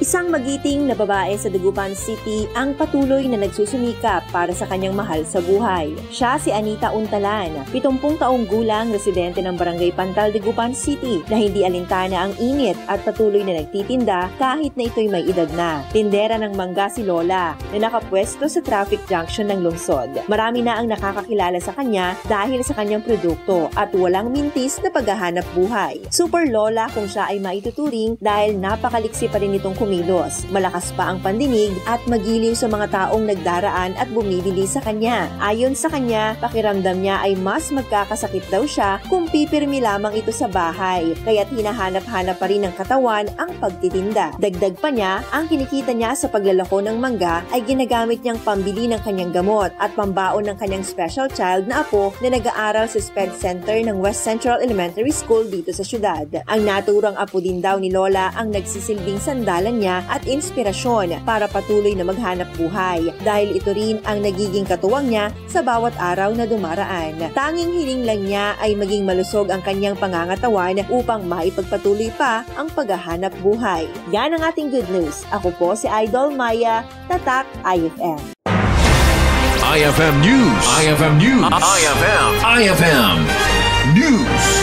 Isang magiting na babae sa Dagupan City ang patuloy na nagsusumikap para sa kanyang mahal sa buhay. Siya si Anita Untalan, 70 taong gulang, residente ng Barangay Pantal, Dagupan City, na hindi alintana ang init at patuloy na nagtitinda kahit na ito'y may edad na. Tindera ng mangga si Lola na nakapwesto sa traffic junction ng lungsod. Marami na ang nakakakilala sa kanya dahil sa kanyang produkto at walang mintis na paghahanap buhay. Super Lola kung siya ay maituturing dahil napakaliksi pa rin itong kumilos. Malakas pa ang pandinig at magiliw sa mga taong nagdaraan at bumibili sa kanya. Ayon sa kanya, pakiramdam niya ay mas magkakasakit daw siya kung pipirmi lamang ito sa bahay, kaya't hinahanap-hanap pa rin ng katawan ang pagtitinda. Dagdag pa niya, ang kinikita niya sa paglalako ng mangga ay ginagamit niyang pambili ng kanyang gamot at pambaon ng kanyang special child na apo na nag-aaral sa SPED Center ng West Central Elementary School dito sa syudad. Ang naturang apo din daw ni Lola ang nagsisilbing sandalan niya at inspirasyon para patuloy na maghanap buhay dahil ito rin ang nagiging katuwang niya sa bawat araw na dumaraan. Tanging hiling lang niya ay maging malusog ang kanyang pangangatawan upang maipagpatuloy pa ang paghahanap buhay. Yan ang ating good news. Ako po si Idol Maya, Tatak IFM. IFM News. IFM News. IFM News.